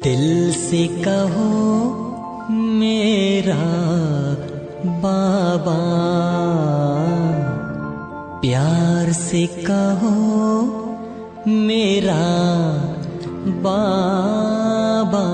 दिल से कहो मेरा बाबा, प्यार से कहो मेरा बाबा।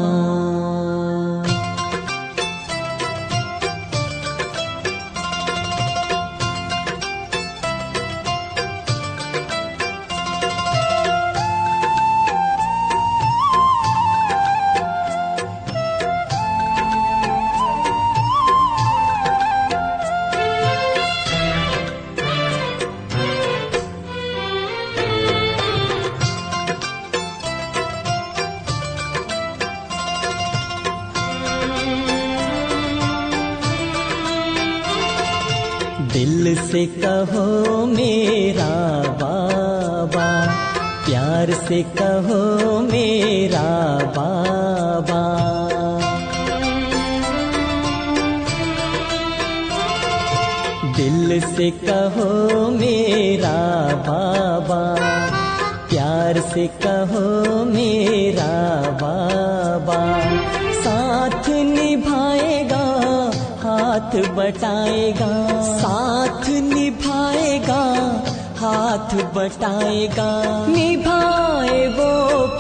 दिल से कहो मेरा बाबा, प्यार से कहो मेरा बाबा। दिल से कहो मेरा बाबा, प्यार से कहो मेरा बाबा। साथ निभाएगा हाथ बटाएगा, साथ निभाएगा हाथ बटाएगा। निभाए वो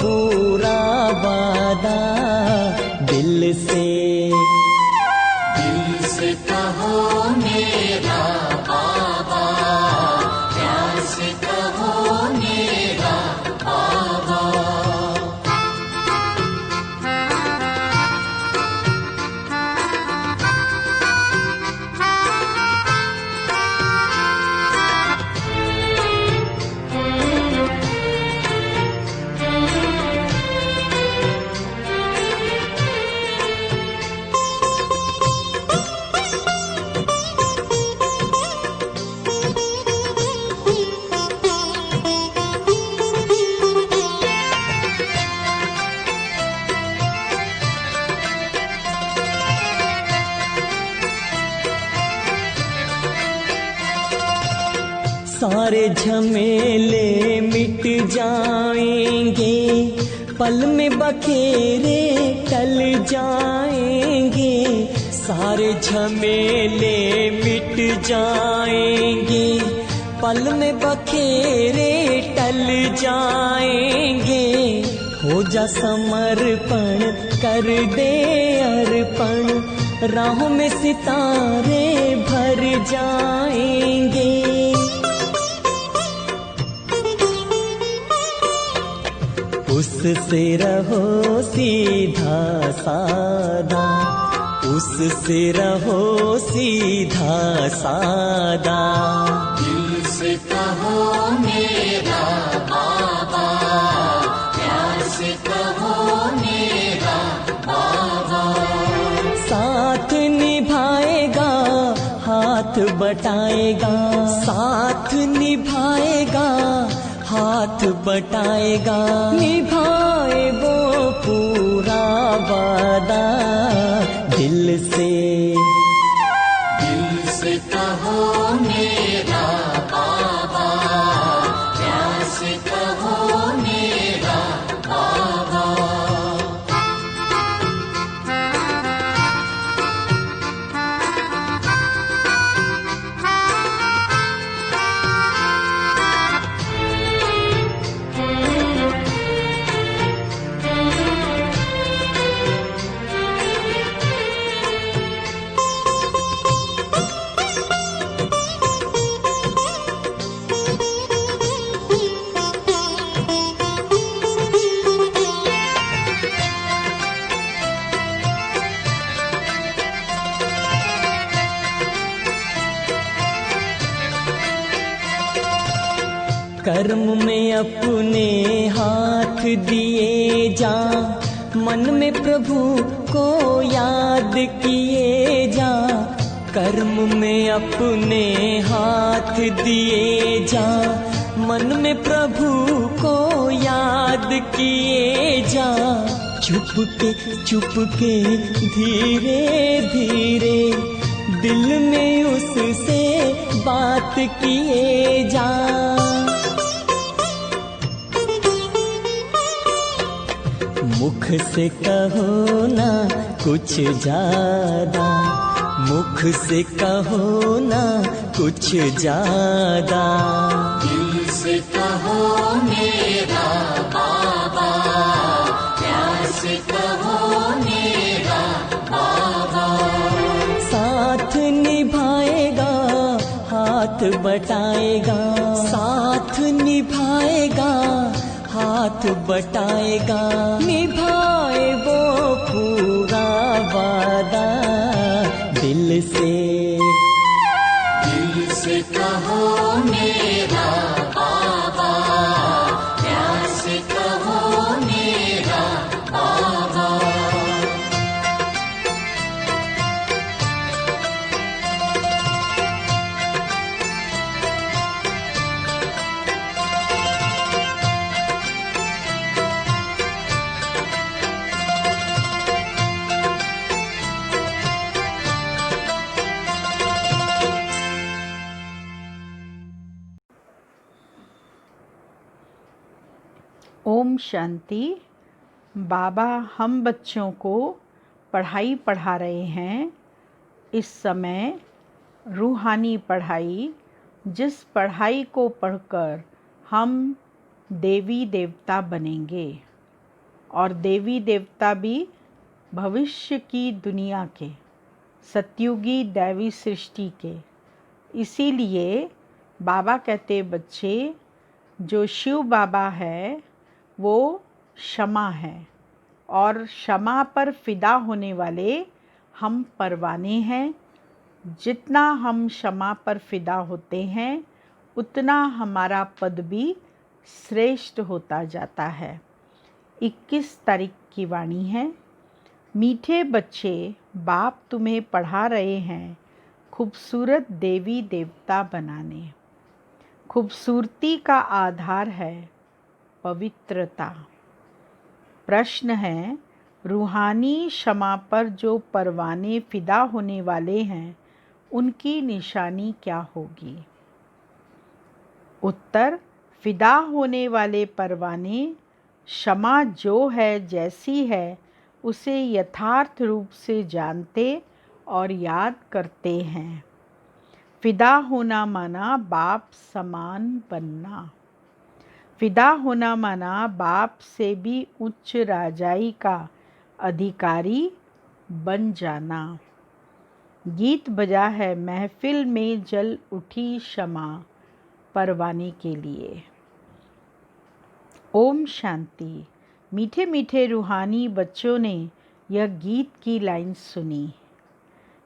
पूरा वादा। दिल से कहो मेरा बाबा, प्यार से कहो मेरा बाबा। सारे झमेले मिट जाएंगे, पल में बखेरे टल जाएंगे। सारे झमेले मिट जाएंगे, पल में बखेरे टल जाएंगे। हो जा समर्पण कर दे अर्पण, राहों में सितारे भर जाएंगे। उससे रहो सीधा सादा, उससे रहो सीधा सादा। दिल से कहो मेरा बाबा, प्यार से कहो मेरा बाबा। साथ निभाएगा हाथ बटाएगा, साथ निभाएगा हाथ बटाएगा। निभाए वो पूरा वादा। दिल से कहो मेरा बाबा, प्यार से कहो मेरा बाबा। कर्म में अपने हाथ दिए जा, मन में प्रभु को याद किए जा। कर्म में अपने हाथ दिए जा, मन में प्रभु को याद किए जा। चुप के धीरे धीरे दिल में उससे बात किए जा। मुख से कहो ना कुछ ज्यादा, मुख से कहो ना कुछ ज्यादा। दिल से कहो मेरा बाबा, प्यार से कहो मेरा बाबा। साथ निभाएगा हाथ बटाएगा, साथ निभाएगा हाथ बटाएगा, निभाए वो पूरा वादा। दिल से कहो मेरा बाबा, प्यार से कहो मेरा बाबा। ओम शांति। बाबा हम बच्चों को पढ़ाई पढ़ा रहे हैं। इस समय रूहानी पढ़ाई, जिस पढ़ाई को पढ़कर हम देवी देवता बनेंगे, और देवी देवता भी भविष्य की दुनिया के, सतयुगी दैवी सृष्टि के। इसीलिए बाबा कहते बच्चे, जो शिव बाबा है वो क्षमा है, और क्षमा पर फिदा होने वाले हम परवाने हैं। जितना हम क्षमा पर फिदा होते हैं उतना हमारा पद भी श्रेष्ठ होता जाता है। 21 तारीख की वाणी है। मीठे बच्चे, बाप तुम्हें पढ़ा रहे हैं खूबसूरत देवी देवता बनाने। खूबसूरती का आधार है पवित्रता। प्रश्न है, रूहानी क्षमा पर जो परवाने फिदा होने वाले हैं उनकी निशानी क्या होगी? उत्तर, फिदा होने वाले परवाने क्षमा जो है जैसी है उसे यथार्थ रूप से जानते और याद करते हैं। फिदा होना माना बाप समान बनना। फिदा होना माना बाप से भी उच्च राजाई का अधिकारी बन जाना। गीत बजा है, महफिल में जल उठी क्षमा परवाने के लिए। ओम शांति। मीठे मीठे रूहानी बच्चों ने यह गीत की लाइन सुनी।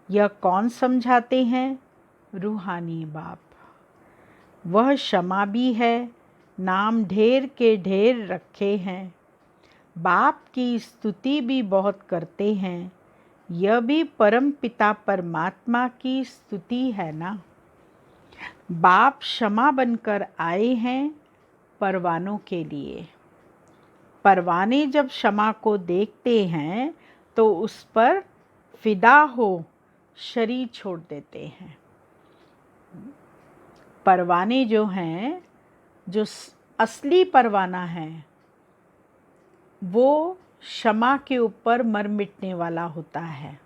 यह कौन समझाते हैं? रूहानी बाप। वह क्षमा भी है, नाम ढेर के ढेर रखे हैं। बाप की स्तुति भी बहुत करते हैं। यह भी परम पिता परमात्मा की स्तुति है ना। बाप क्षमा बनकर आए हैं परवानों के लिए। परवाने जब क्षमा को देखते हैं तो उस पर फिदा हो शरीर छोड़ देते हैं। परवाने जो हैं, जो असली परवाना है, वो क्षमा के ऊपर मर मिटने वाला होता है,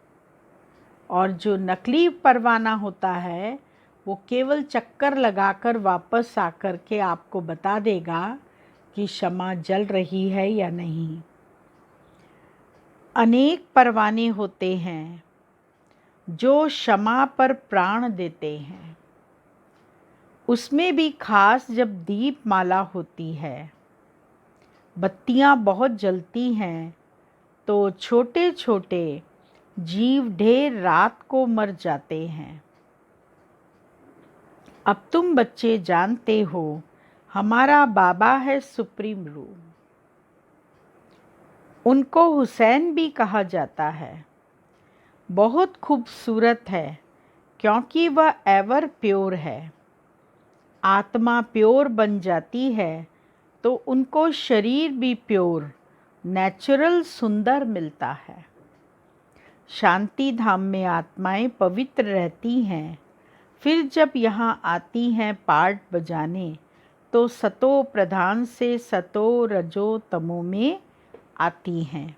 और जो नकली परवाना होता है वो केवल चक्कर लगाकर वापस आकर के आपको बता देगा कि क्षमा जल रही है या नहीं। अनेक परवाने होते हैं जो क्षमा पर प्राण देते हैं। उसमें भी खास जब दीप माला होती है, बत्तियां बहुत जलती हैं, तो छोटे छोटे जीव ढेर रात को मर जाते हैं। अब तुम बच्चे जानते हो, हमारा बाबा है सुप्रीम रूम। उनको हुसैन भी कहा जाता है। बहुत खूबसूरत है क्योंकि वह एवर प्योर है। आत्मा प्योर बन जाती है तो उनको शरीर भी प्योर, नेचुरल सुंदर मिलता है। शांति धाम में आत्माएं पवित्र रहती हैं। फिर जब यहाँ आती हैं पार्ट बजाने, तो सतो प्रधान से सतो रजो तमो में आती हैं।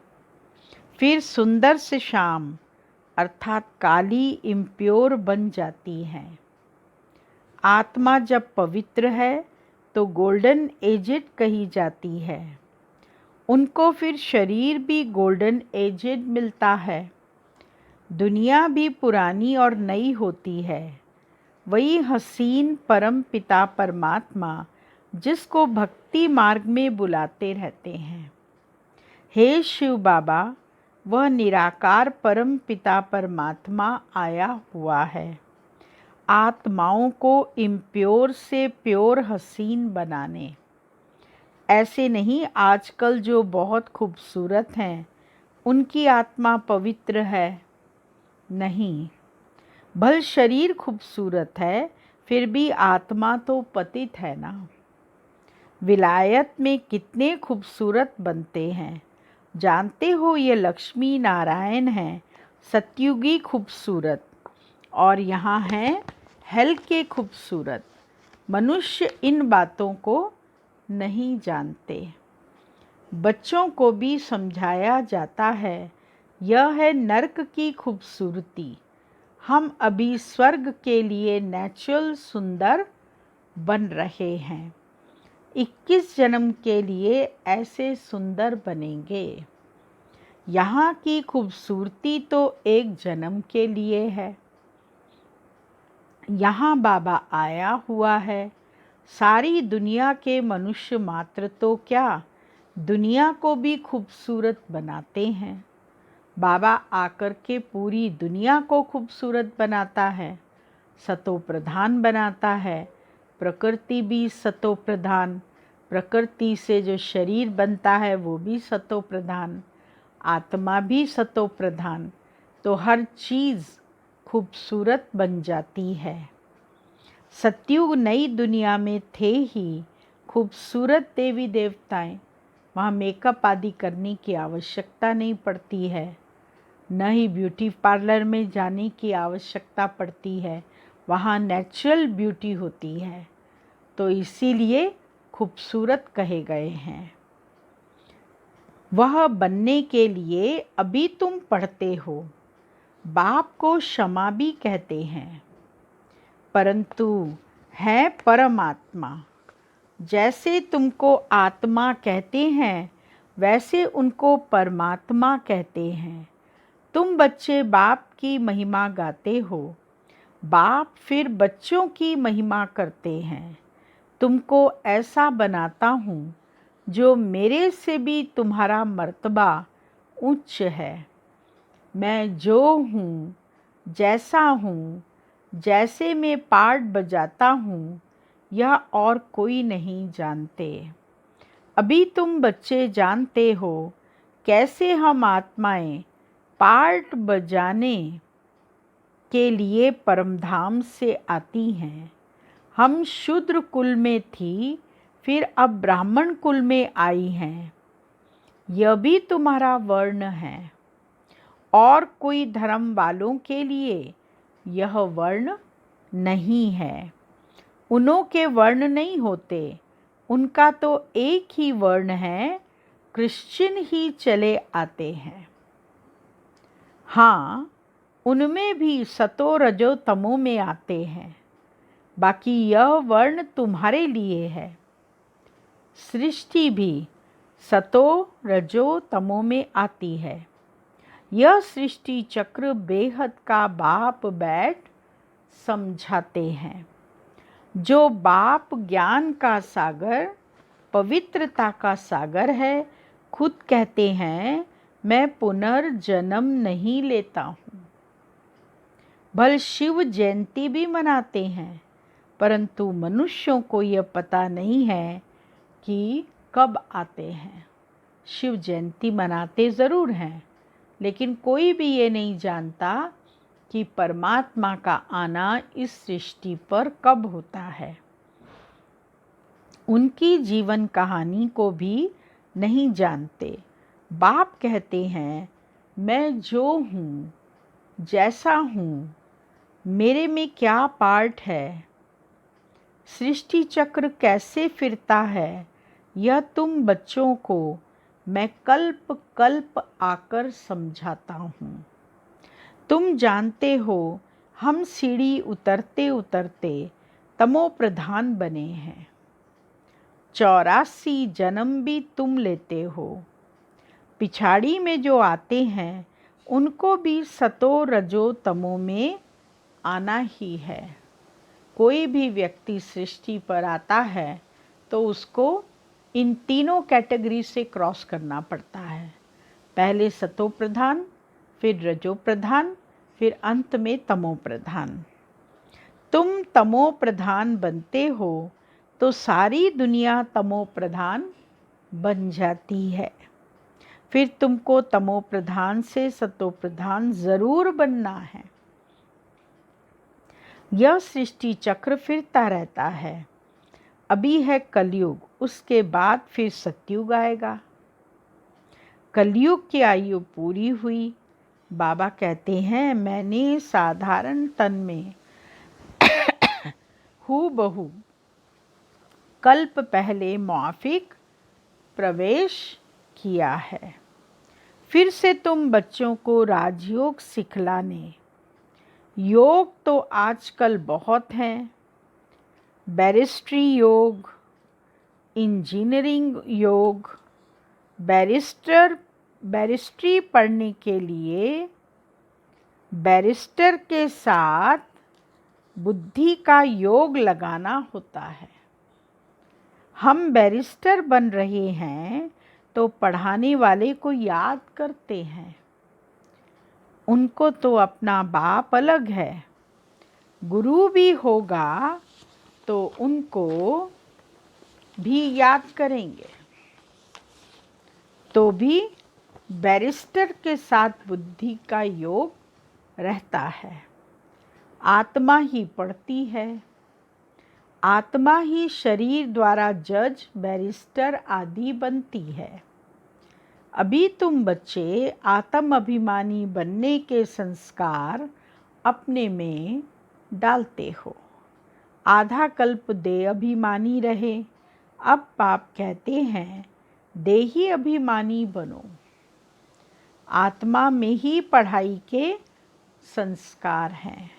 फिर सुंदर से शाम अर्थात काली इम्प्योर बन जाती हैं। आत्मा जब पवित्र है तो गोल्डन एजेड कही जाती है। उनको फिर शरीर भी गोल्डन एजेड मिलता है। दुनिया भी पुरानी और नई होती है। वही हसीन परम पिता परमात्मा जिसको भक्ति मार्ग में बुलाते रहते हैं। हे शिव बाबा, वह निराकार परम पिता परमात्मा आया हुआ है आत्माओं को इम्प्योर से प्योर हसीन बनाने। ऐसे नहीं आजकल जो बहुत खूबसूरत हैं उनकी आत्मा पवित्र है, नहीं। भल शरीर खूबसूरत है फिर भी आत्मा तो पतित है ना। विलायत में कितने खूबसूरत बनते हैं, जानते हो ये लक्ष्मी नारायण हैं सतयुगी खूबसूरत, और यहाँ हैं हेल के खूबसूरत। मनुष्य इन बातों को नहीं जानते। बच्चों को भी समझाया जाता है यह है नर्क की खूबसूरती। हम अभी स्वर्ग के लिए नेचुरल सुंदर बन रहे हैं। 21 जन्म के लिए ऐसे सुंदर बनेंगे। यहाँ की खूबसूरती तो एक जन्म के लिए है। यहाँ बाबा आया हुआ है। सारी दुनिया के मनुष्य मात्र तो क्या, दुनिया को भी खूबसूरत बनाते हैं। बाबा आकर के पूरी दुनिया को खूबसूरत बनाता है, सतो प्रधान बनाता है। प्रकृति भी सतो प्रधान, प्रकृति से जो शरीर बनता है वो भी सतो प्रधान, आत्मा भी सतो प्रधान। तो हर चीज़ खूबसूरत बन जाती है। सतयुग नई दुनिया में थे ही खूबसूरत देवी देवताएं। वहाँ मेकअप आदि करने की आवश्यकता नहीं पड़ती है, न ही ब्यूटी पार्लर में जाने की आवश्यकता पड़ती है। वहाँ नेचुरल ब्यूटी होती है, तो इसीलिए खूबसूरत कहे गए हैं। वह बनने के लिए अभी तुम पढ़ते हो। बाप को क्षमा भी कहते हैं, परंतु है परमात्मा। जैसे तुमको आत्मा कहते हैं वैसे उनको परमात्मा कहते हैं। तुम बच्चे बाप की महिमा गाते हो, बाप फिर बच्चों की महिमा करते हैं। तुमको ऐसा बनाता हूँ जो मेरे से भी तुम्हारा मर्तबा उच्च है। मैं जो हूँ, जैसा हूँ, जैसे मैं पार्ट बजाता हूँ, यह और कोई नहीं जानते। अभी तुम बच्चे जानते हो कैसे हम आत्माएं पार्ट बजाने के लिए परमधाम से आती हैं। हम शूद्र कुल में थी, फिर अब ब्राह्मण कुल में आई हैं। यह भी तुम्हारा वर्ण है। और कोई धर्म वालों के लिए यह वर्ण नहीं है। उनों के वर्ण नहीं होते, उनका तो एक ही वर्ण है, क्रिश्चियन ही चले आते हैं। हाँ, उनमें भी सतो रजो तमो में आते हैं। बाकी यह वर्ण तुम्हारे लिए है। सृष्टि भी सतो रजो तमो में आती है। यह सृष्टि चक्र बेहद का बाप बैठ समझाते हैं। जो बाप ज्ञान का सागर, पवित्रता का सागर है, खुद कहते हैं मैं पुनर्जन्म नहीं लेता हूँ। भल शिव जयंती भी मनाते हैं, परंतु मनुष्यों को यह पता नहीं है कि कब आते हैं। शिव जयंती मनाते ज़रूर हैं, लेकिन कोई भी ये नहीं जानता कि परमात्मा का आना इस सृष्टि पर कब होता है। उनकी जीवन कहानी को भी नहीं जानते। बाप कहते हैं मैं जो हूँ, जैसा हूँ, मेरे में क्या पार्ट है, सृष्टि चक्र कैसे फिरता है, यह तुम बच्चों को मैं कल्प कल्प आकर समझाता हूँ। तुम जानते हो हम सीढ़ी उतरते उतरते तमो प्रधान बने हैं। 84 जन्म भी तुम लेते हो। पिछाड़ी में जो आते हैं उनको भी सतो रजो तमो में आना ही है। कोई भी व्यक्ति सृष्टि पर आता है तो उसको इन तीनों कैटेगरी से क्रॉस करना पड़ता है। पहले सतो प्रधान, फिर रजो प्रधान, फिर अंत में तमो प्रधान। तुम तमो प्रधान बनते हो तो सारी दुनिया तमो प्रधान बन जाती है। फिर तुमको तमो प्रधान से सतो प्रधान जरूर बनना है। यह सृष्टि चक्र फिरता रहता है। अभी है कलयुग, उसके बाद फिर सतयुग आएगा। कलयुग की आयु पूरी हुई। बाबा कहते हैं मैंने साधारण तन में हूबहू कल्प पहले मौफिक प्रवेश किया है। फिर से तुम बच्चों को राजयोग सिखलाने। योग तो आजकल बहुत हैं। बैरिस्ट्री योग, इंजीनियरिंग योग। बैरिस्ट्री पढ़ने के लिए बैरिस्टर के साथ बुद्धि का योग लगाना होता है। हम बैरिस्टर बन रहे हैं तो पढ़ाने वाले को याद करते हैं। उनको तो अपना बाप अलग है। गुरु भी होगा तो उनको भी याद करेंगे। तो भी बैरिस्टर के साथ बुद्धि का योग रहता है। आत्मा ही पढ़ती है। आत्मा ही शरीर द्वारा जज, बैरिस्टर आदि बनती है। अभी तुम बच्चे आत्म अभिमानी बनने के संस्कार अपने में डालते हो। आधा कल्प देह अभिमानी रहे। अब बाप कहते हैं देही अभिमानी बनो। आत्मा में ही पढ़ाई के संस्कार हैं।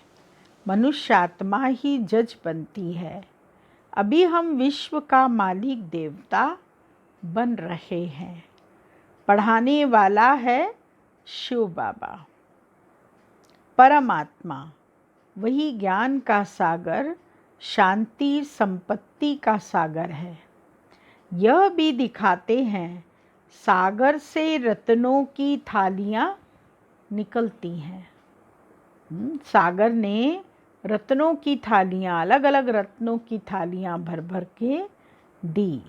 मनुष्य आत्मा ही जज बनती है। अभी हम विश्व का मालिक देवता बन रहे हैं। पढ़ाने वाला है शिव बाबा। परमात्मा वही ज्ञान का सागर, शांति संपत्ति का सागर है। यह भी दिखाते हैं सागर से रत्नों की थालियां निकलती हैं। सागर ने रत्नों की थालियां, अलग अलग रत्नों की थालियां भर भर के दी।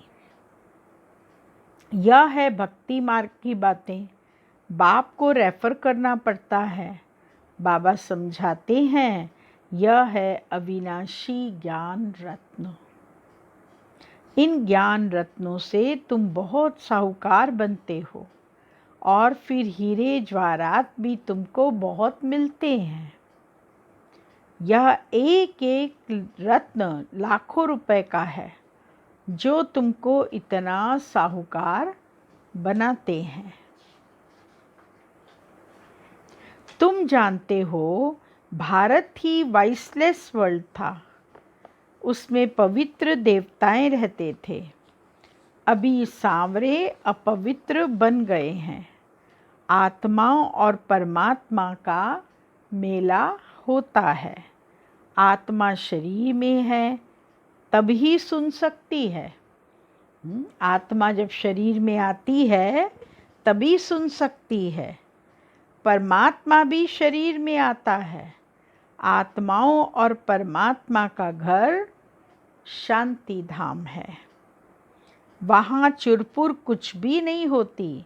यह है भक्ति मार्ग की बातें। बाप को रेफर करना पड़ता है। बाबा समझाते हैं यह है अविनाशी ज्ञान रत्न। इन ज्ञान रत्नों से तुम बहुत साहूकार बनते हो और फिर हीरे जवाहरात भी तुमको बहुत मिलते हैं। यह एक एक रत्न लाखों रुपए का है जो तुमको इतना साहूकार बनाते हैं। तुम जानते हो भारत ही वाइसलेस वर्ल्ड था। उसमें पवित्र देवताएं रहते थे। अभी सांवरे अपवित्र बन गए हैं। आत्माओं और परमात्मा का मेला होता है। आत्मा शरीर में है तभी सुन सकती है। आत्मा जब शरीर में आती है तभी सुन सकती है। परमात्मा भी शरीर में आता है। आत्माओं और परमात्मा का घर शांति धाम है। वहाँ चुरपुर कुछ भी नहीं होती।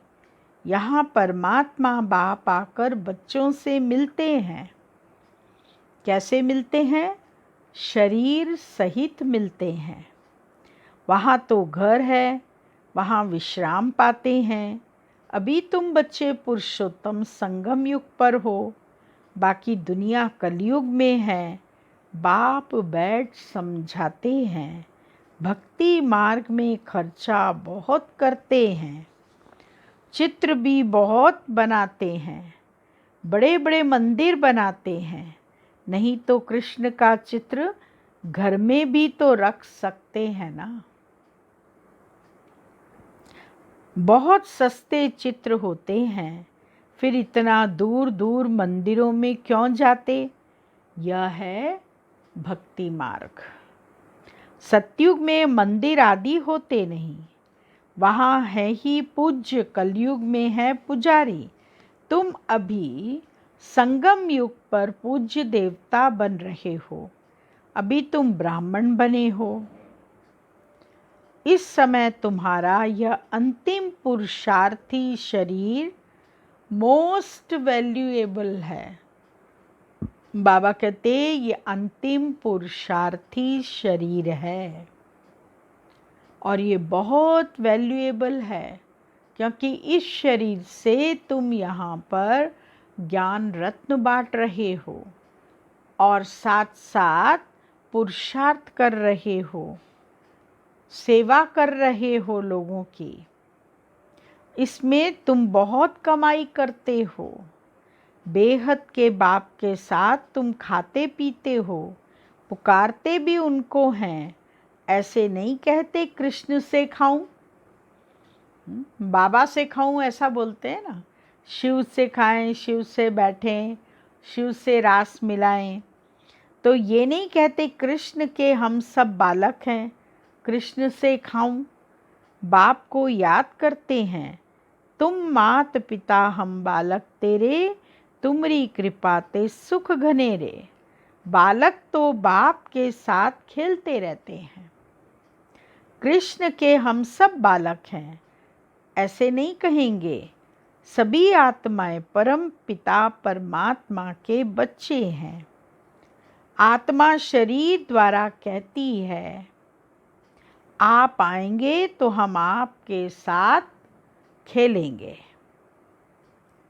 यहाँ परमात्मा बाप आकर बच्चों से मिलते हैं। कैसे मिलते हैं? शरीर सहित मिलते हैं। वहाँ तो घर है, वहाँ विश्राम पाते हैं। अभी तुम बच्चे पुरुषोत्तम संगम युग पर हो, बाकी दुनिया कलयुग में है। बाप बैठ समझाते हैं। भक्ति मार्ग में खर्चा बहुत करते हैं। चित्र भी बहुत बनाते हैं, बड़े बड़े मंदिर बनाते हैं, नहीं तो कृष्ण का चित्र घर में भी तो रख सकते हैं ना। बहुत सस्ते चित्र होते हैं, फिर इतना दूर दूर मंदिरों में क्यों जाते? यह है भक्ति मार्ग। सतयुग में मंदिर आदि होते नहीं, वहाँ है ही पूज्य, कलयुग में है पुजारी। तुम अभी संगम युग पर पूज्य देवता बन रहे हो, अभी तुम ब्राह्मण बने हो। इस समय तुम्हारा यह अंतिम पुरुषार्थी शरीर मोस्ट वैल्यूएबल है। बाबा कहते ये अंतिम पुरुषार्थी शरीर है और ये बहुत वैल्यूएबल है, क्योंकि इस शरीर से तुम यहाँ पर ज्ञान रत्न बांट रहे हो और साथ साथ पुरुषार्थ कर रहे हो, सेवा कर रहे हो लोगों की। इसमें तुम बहुत कमाई करते हो। बेहद के बाप के साथ तुम खाते पीते हो, पुकारते भी उनको हैं। ऐसे नहीं कहते कृष्ण से खाऊं, बाबा से खाऊं, ऐसा बोलते हैं ना। शिव से खाएं, शिव से बैठें, शिव से रास मिलाएं। तो ये नहीं कहते कृष्ण के हम सब बालक हैं, कृष्ण से खाऊं। बाप को याद करते हैं, तुम मात पिता हम बालक तेरे, तुमरी कृपा ते सुख घनेरे। बालक तो बाप के साथ खेलते रहते हैं। कृष्ण के हम सब बालक हैं, ऐसे नहीं कहेंगे। सभी आत्माएं परम पिता परमात्मा के बच्चे हैं। आत्मा शरीर द्वारा कहती है, आप आएंगे तो हम आपके साथ खेलेंगे,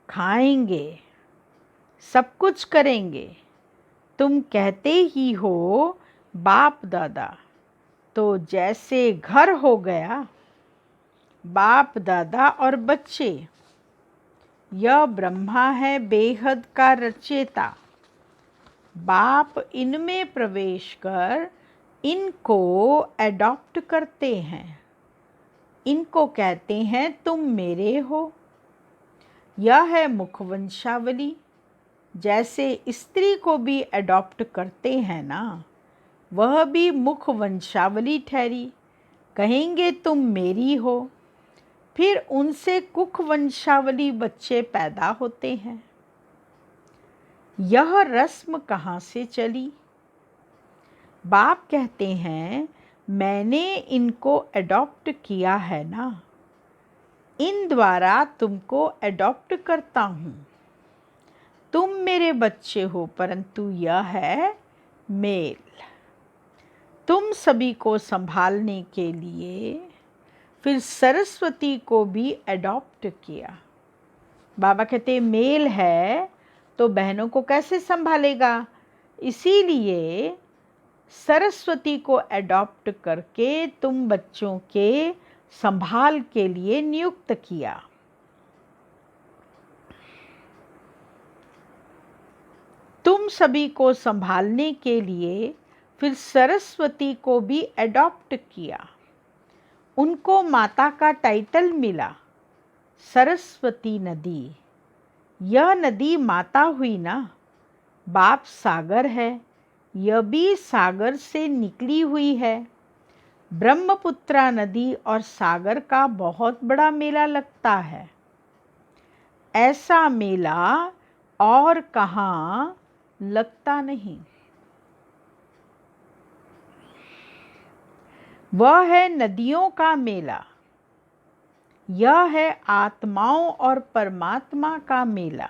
खाएंगे, सब कुछ करेंगे। तुम कहते ही हो बाप दादा, तो जैसे घर हो गया, बाप दादा और बच्चे। यह ब्रह्मा है बेहद का रचयिता। बाप इनमें प्रवेश कर इनको एडॉप्ट करते हैं, इनको कहते हैं तुम मेरे हो। यह है मुखवंशावली। जैसे स्त्री को भी एडॉप्ट करते हैं ना, वह भी मुखवंशावली ठहरी। कहेंगे तुम मेरी हो, फिर उनसे कुखवंशावली बच्चे पैदा होते हैं। यह रस्म कहाँ से चली? बाप कहते हैं मैंने इनको एडॉप्ट किया है ना, इन द्वारा तुमको एडॉप्ट करता हूँ। तुम मेरे बच्चे हो, परंतु यह है मेल। तुम सभी को संभालने के लिए फिर सरस्वती को भी एडॉप्ट किया। बाबा कहते मेल है तो बहनों को कैसे संभालेगा, इसीलिए सरस्वती को एडॉप्ट करके तुम बच्चों के संभाल के लिए नियुक्त किया। तुम सभी को संभालने के लिए फिर सरस्वती को भी एडॉप्ट किया। उनको माता का टाइटल मिला, सरस्वती नदी। यह नदी माता हुई ना, बाप सागर है, यह भी सागर से निकली हुई है। ब्रह्मपुत्रा नदी और सागर का बहुत बड़ा मेला लगता है। ऐसा मेला और कहाँ लगता नहीं। वह है नदियों का मेला। यह है आत्माओं और परमात्मा का मेला।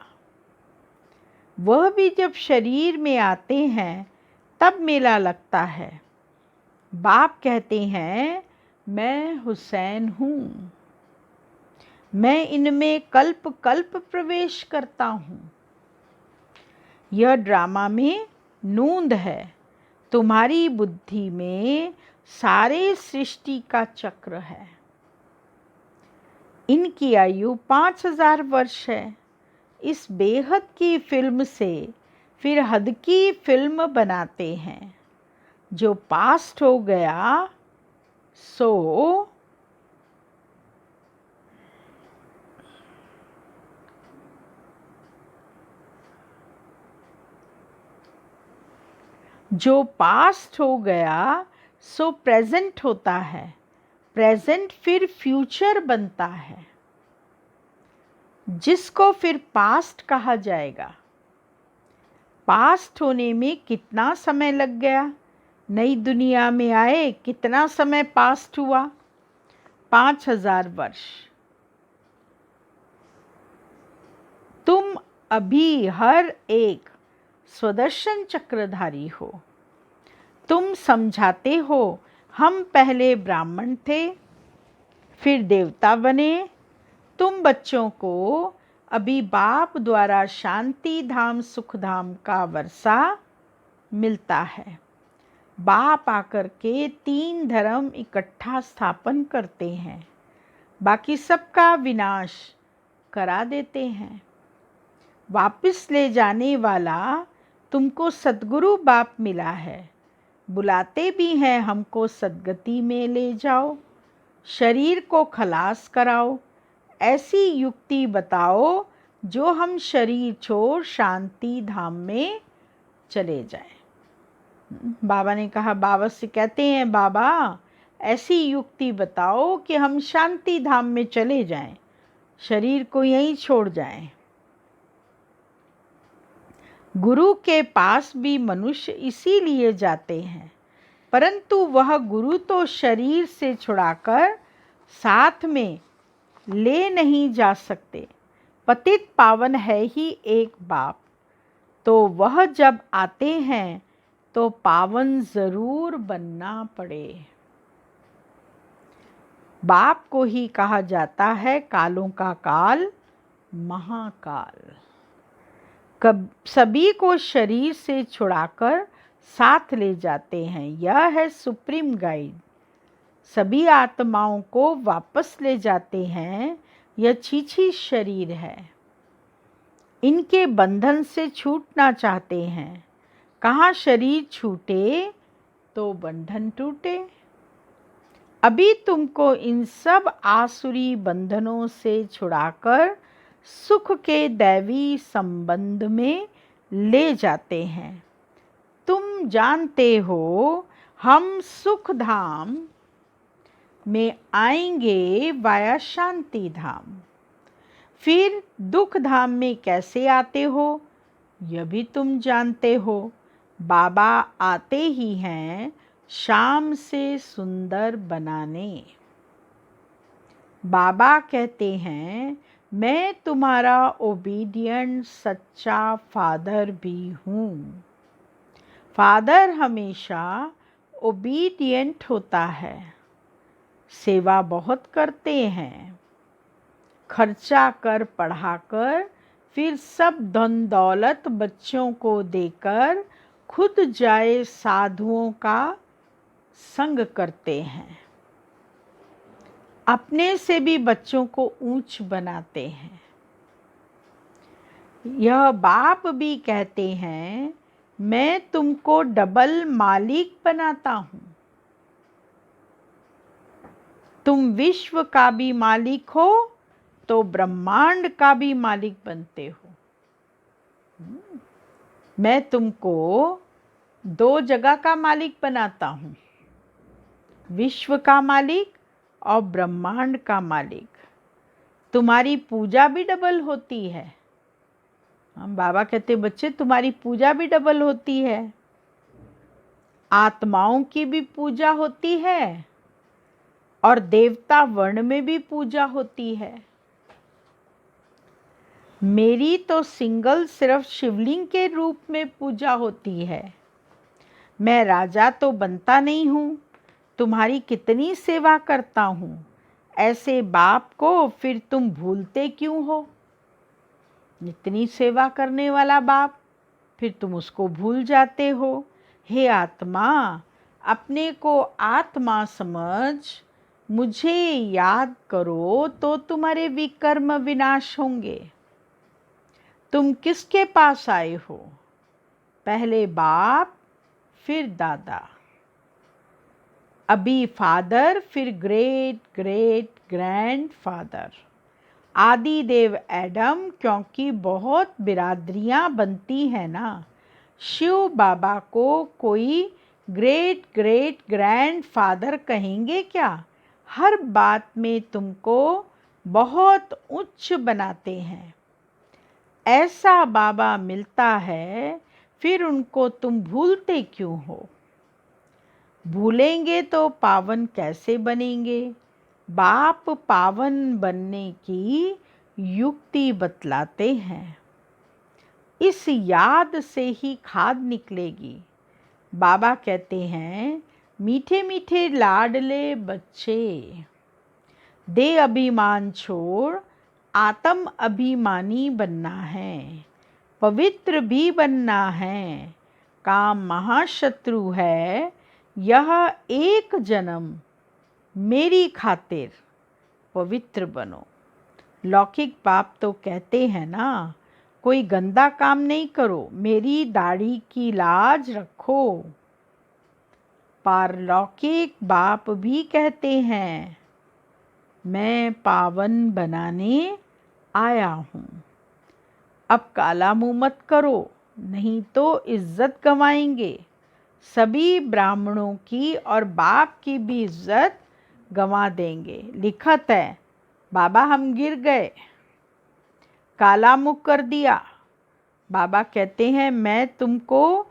वह भी जब शरीर में आते हैं तब मेला लगता है। बाप कहते हैं मैं हुसैन हूँ, मैं इनमें कल्प कल्प प्रवेश करता हूँ। यह ड्रामा में नूंद है, तुम्हारी बुद्धि में सारे सृष्टि का चक्र है। इनकी आयु 5000 वर्ष है। इस बेहद की फिल्म से फिर हद की फिल्म बनाते हैं। जो पास्ट हो गया सो जो पास्ट हो गया सो प्रेजेंट होता है। प्रेजेंट फिर फ्यूचर बनता है, जिसको फिर पास्ट कहा जाएगा। पास्ट होने में कितना समय लग गया? नई दुनिया में आए कितना समय पास्ट हुआ? 5000 वर्ष। तुम अभी हर एक स्वदर्शन चक्रधारी हो। तुम समझाते हो हम पहले ब्राह्मण थे, फिर देवता बने। तुम बच्चों को अभी बाप द्वारा शांति धाम सुख धाम का वर्षा मिलता है। बाप आकर के 3 धर्म इकट्ठा स्थापन करते हैं, बाकी सबका विनाश करा देते हैं। वापस ले जाने वाला तुमको सद्गुरु बाप मिला है। बुलाते भी हैं हमको सद्गति में ले जाओ, शरीर को खलास कराओ। ऐसी युक्ति बताओ जो हम शरीर छोड़ शांति धाम में चले जाएं। बाबा ने कहा, बाबा से कहते हैं, बाबा ऐसी युक्ति बताओ कि हम शांति धाम में चले जाएं, शरीर को यहीं छोड़ जाएं। गुरु के पास भी मनुष्य इसीलिए जाते हैं, परंतु वह गुरु तो शरीर से छुड़ाकर साथ में ले नहीं जा सकते। पतित पावन है ही एक बाप, तो वह जब आते हैं तो पावन जरूर बनना पड़े। बाप को ही कहा जाता है कालों का काल महाकाल। कब सभी को शरीर से छुड़ाकर साथ ले जाते हैं। यह है सुप्रीम गाइड। सभी आत्माओं को वापस ले जाते हैं। यह छीछी शरीर है। इनके बंधन से छूटना चाहते हैं। कहाँ शरीर छूटे तो बंधन टूटे। अभी तुमको इन सब आसुरी बंधनों से छुड़ाकर सुख के दैवी संबंध में ले जाते हैं। तुम जानते हो हम सुख धाम में आएंगे वाया शांति धाम। फिर दुख धाम में कैसे आते हो यह भी तुम जानते हो। बाबा आते ही हैं शाम से सुंदर बनाने। बाबा कहते हैं मैं तुम्हारा ओबीडिएंट सच्चा फादर भी हूँ। फादर हमेशा ओबीडिएंट होता है। सेवा बहुत करते हैं, खर्चा कर पढ़ाकर फिर सब धन दौलत बच्चों को देकर खुद जाए साधुओं का संग करते हैं। अपने से भी बच्चों को ऊंच बनाते हैं। यह बाप भी कहते हैं मैं तुमको डबल मालिक बनाता हूँ। तुम विश्व का भी मालिक हो तो ब्रह्मांड का भी मालिक बनते हो। मैं तुमको 2 जगह का मालिक बनाता हूँ, विश्व का मालिक और ब्रह्मांड का मालिक। तुम्हारी पूजा भी डबल होती है। हम बाबा कहते बच्चे तुम्हारी पूजा भी डबल होती है। आत्माओं की भी पूजा होती है और देवता वर्ण में भी पूजा होती है। मेरी तो सिंगल सिर्फ शिवलिंग के रूप में पूजा होती है। मैं राजा तो बनता नहीं हूँ, तुम्हारी कितनी सेवा करता हूँ। ऐसे बाप को फिर तुम भूलते क्यों हो? इतनी सेवा करने वाला बाप, फिर तुम उसको भूल जाते हो। हे आत्मा, अपने को आत्मा समझ मुझे याद करो तो तुम्हारे विकर्म विनाश होंगे। तुम किसके पास आए हो? पहले बाप, फिर दादा, अभी फादर, फिर ग्रेट ग्रेट ग्रैंडफादर, आदि देव एडम, क्योंकि बहुत बिरादरियां बनती हैं ना। शिव बाबा को कोई ग्रेट ग्रेट ग्रैंडफादर कहेंगे क्या? हर बात में तुमको बहुत उच्च बनाते हैं। ऐसा बाबा मिलता है, फिर उनको तुम भूलते क्यों हो? भूलेंगे तो पावन कैसे बनेंगे? बाप पावन बनने की युक्ति बतलाते हैं। इस याद से ही खाद निकलेगी। बाबा कहते हैं, मीठे मीठे लाडले बच्चे, दे अभिमान छोड़ आत्म अभिमानी बनना है, पवित्र भी बनना है। काम महाशत्रु है, यह एक जन्म मेरी खातिर पवित्र बनो। लौकिक बाप तो कहते हैं ना, कोई गंदा काम नहीं करो, मेरी दाढ़ी की लाज रखो। पारलौकिक बाप भी कहते हैं, मैं पावन बनाने आया हूँ। अब काला मुंह मत करो, नहीं तो इज्जत गंवाएंगे। सभी ब्राह्मणों की और बाप की भी इज्जत गंवा देंगे। लिखत है, बाबा हम गिर गए, काला मुख कर दिया। बाबा कहते हैं, मैं तुमको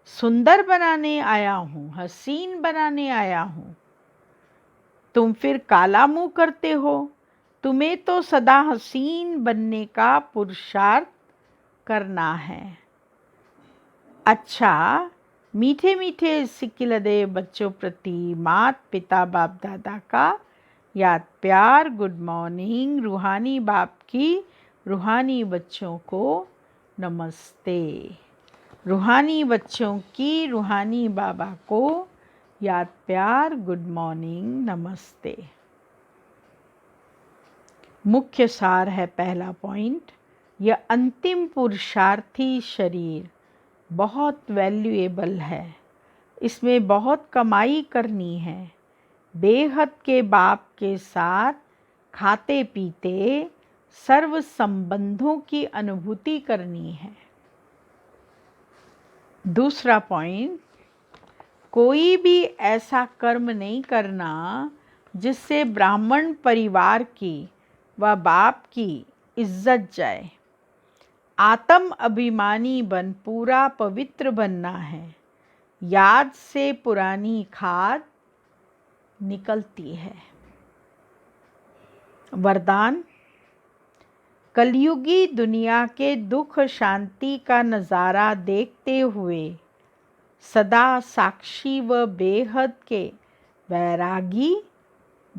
सुंदर बनाने आया हूँ, हसीन बनाने आया हूँ। तुम फिर काला मुंह करते हो। तुम्हें तो सदा हसीन बनने का पुरुषार्थ करना है। अच्छा, मीठे मीठे सिक्किलदे बच्चों प्रति मात पिता बाप दादा का याद प्यार। Good morning. रूहानी बाप की रूहानी बच्चों को नमस्ते। रूहानी बच्चों की रूहानी बाबा को याद प्यार, गुड मॉर्निंग, नमस्ते। मुख्य सार है पहला पॉइंट, यह अंतिम पुरुषार्थी शरीर बहुत वैल्यूएबल है। इसमें बहुत कमाई करनी है। बेहद के बाप के साथ खाते पीते सर्व संबंधों की अनुभूति करनी है। दूसरा पॉइंट, कोई भी ऐसा कर्म नहीं करना जिससे ब्राह्मण परिवार की व बाप की इज्जत जाए। आत्म अभिमानी बन पूरा पवित्र बनना है। याद से पुरानी खाद निकलती है। वरदान, कलयुगी दुनिया के दुख शांति का नज़ारा देखते हुए सदा साक्षी व बेहद के वैरागी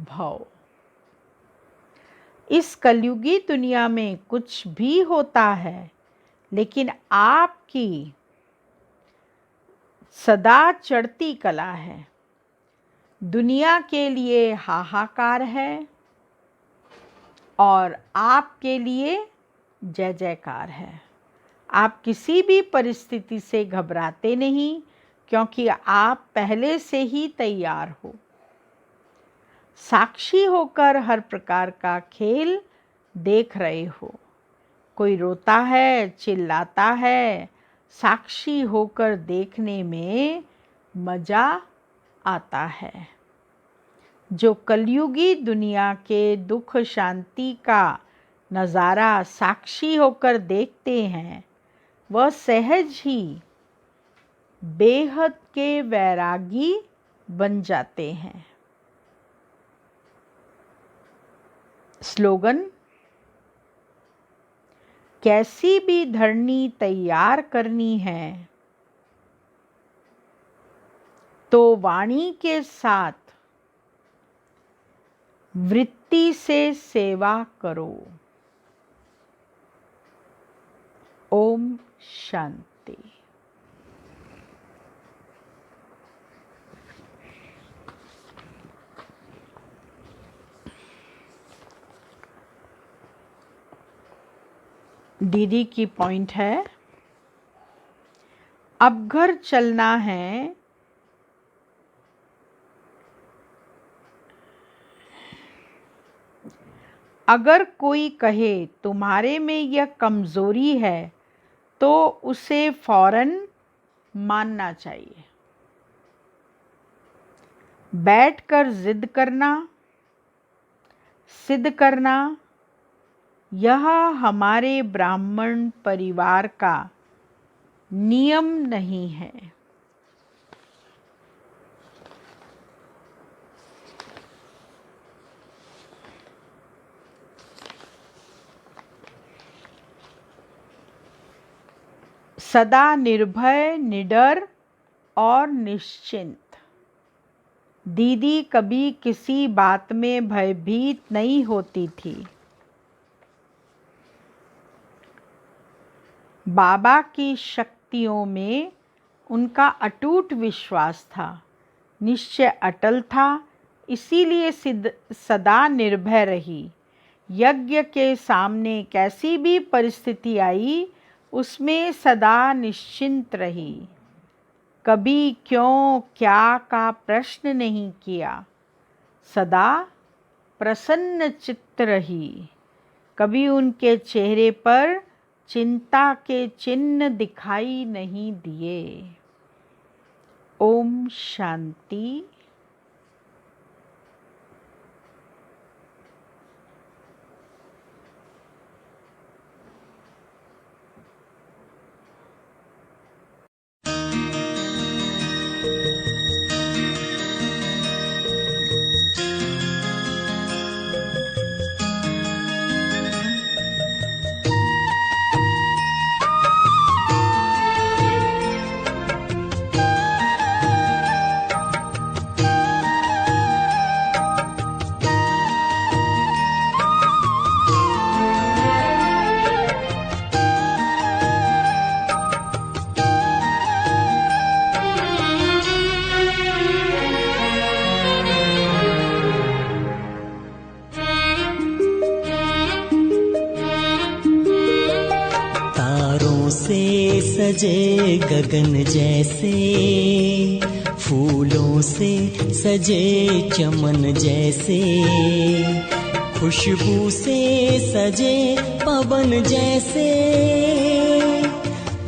भव। इस कलयुगी दुनिया में कुछ भी होता है, लेकिन आपकी सदा चढ़ती कला है। दुनिया के लिए हाहाकार है और आपके लिए जय जयकार है। आप किसी भी परिस्थिति से घबराते नहीं, क्योंकि आप पहले से ही तैयार हो। साक्षी होकर हर प्रकार का खेल देख रहे हो। कोई रोता है, चिल्लाता है, साक्षी होकर देखने में मज़ा आता है। जो कलयुगी दुनिया के दुख शांति का नज़ारा साक्षी होकर देखते हैं, वह सहज ही बेहद के वैरागी बन जाते हैं। स्लोगन, कैसी भी धरनी तैयार करनी है तो वाणी के साथ वृत्ति से सेवा करो। ओम शांति। दीदी की पॉइंट है, अब घर चलना है, अगर कोई कहे तुम्हारे में यह कमज़ोरी है तो उसे फौरन मानना चाहिए। बैठकर जिद करना, सिद्ध करना, यह हमारे ब्राह्मण परिवार का नियम नहीं है। सदा निर्भय, निडर और निश्चिंत। दीदी कभी किसी बात में भयभीत नहीं होती थी। बाबा की शक्तियों में उनका अटूट विश्वास था, निश्चय अटल था, इसीलिए सदा निर्भय रही। यज्ञ के सामने कैसी भी परिस्थिति आई, उसमें सदा निश्चिंत रही। कभी क्यों क्या का प्रश्न नहीं किया, सदा प्रसन्न चित्त रही। कभी उनके चेहरे पर चिंता के चिन्ह दिखाई नहीं दिए। ओम शांति। से सजे गगन जैसे, फूलों से सजे चमन जैसे, खुशबू से सजे पवन जैसे,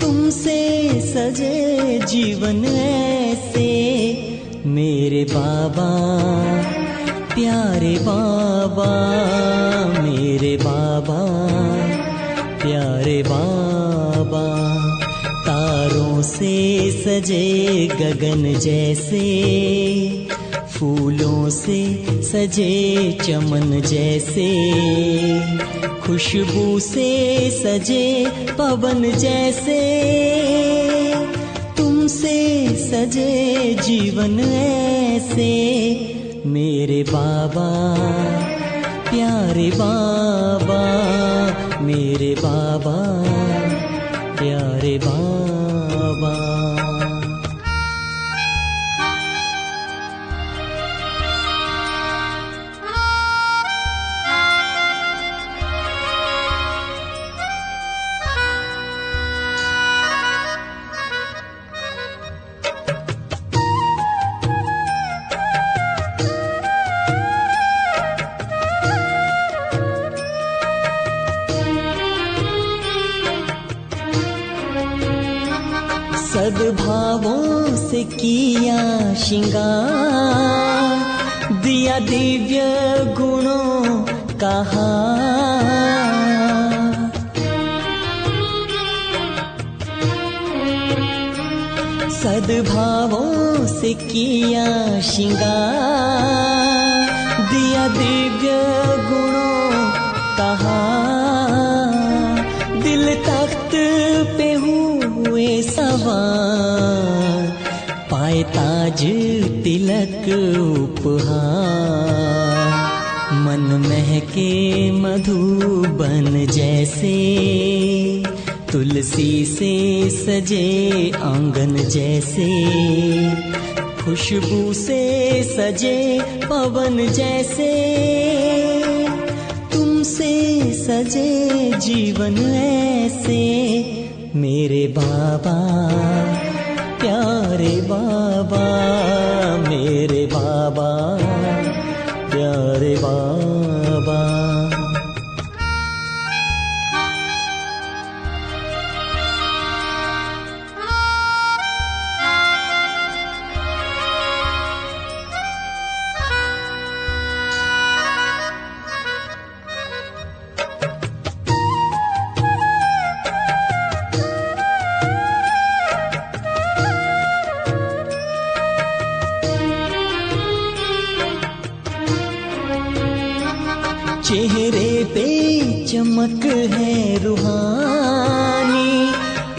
तुमसे सजे जीवन ऐसे। मेरे बाबा प्यारे बाबा, मेरे बाबा प्यारे बाबा। तारों से सजे गगन जैसे, फूलों से सजे चमन जैसे, खुशबू से सजे पवन जैसे, तुमसे सजे जीवन ऐसे। मेरे बाबा प्यारे बाबा, मेरे बाबा प्यारे बाबा। सद्भावों से किया श्रृंगार, दिया दिव्य गुणों का हार। सद्भावों से किया श्रृंगार, दिया दिव्य गुणों का हार। दिल तख्त पे हुए सवार, पाए ताज तिलक उपहार। मन महके मधुबन जैसे, तुलसी से सजे आंगन जैसे, खुशबू से सजे पवन जैसे, तुमसे सजे जीवन ऐसे मेरे बाबा प्यारे बाबा, मेरे बाबा प्यारे बाबा। चेहरे पे चमक है रूहानी,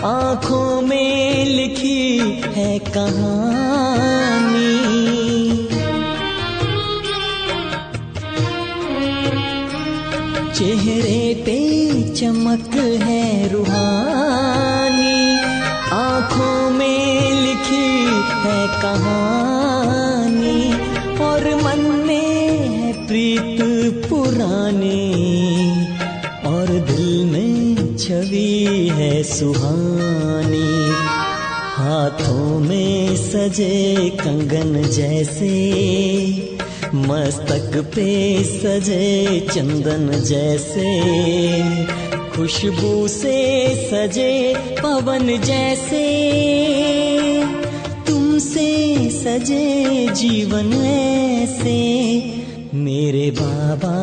आँखों में लिखी है कहानी। चेहरे पे चमक है रूहानी, आँखों में लिखी है कहानी, और मन में है प्रीत पुरानी, और दिल में छवि है सुहानी। हाथों में सजे कंगन जैसे, मस्तक पे सजे चंदन जैसे, खुशबू से सजे पवन जैसे, तुमसे सजे जीवन ऐसे मेरे बाबा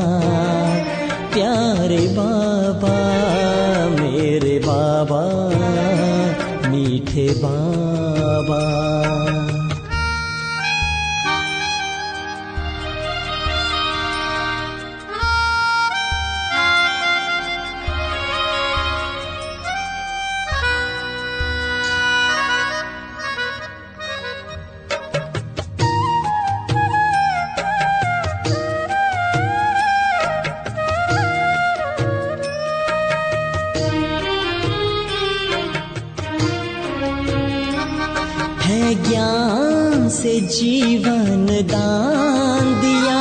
प्यारे बाबा, मेरे बाबा मीठे बाबा। है ज्ञान से जीवन दान दिया,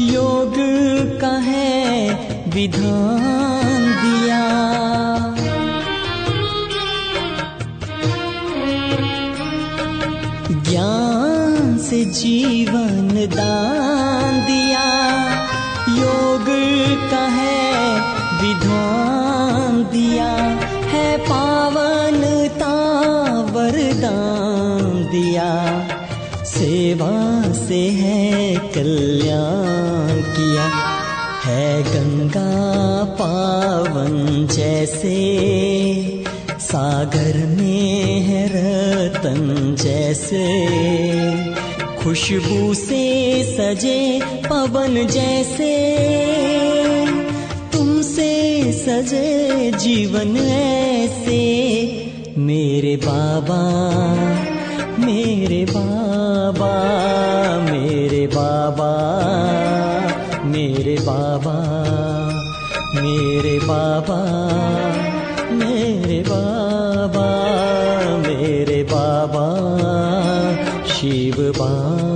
योग का है विधान दिया। ज्ञान से जीवन दान दिया, योग का है विधान दिया, है पावनता वरदान दिया, सेवा से है कल्याण किया, है गंगा पावन जैसे, सागर में है रतन जैसे, खुशबू से सजे पवन जैसे, तुमसे सजे जीवन ऐसे मेरे बाबा, मेरे बाबा, मेरे बाबा, मेरे बाबा, मेरे बाबा, मेरे बाबा, मेरे बाबा शिव बाबा।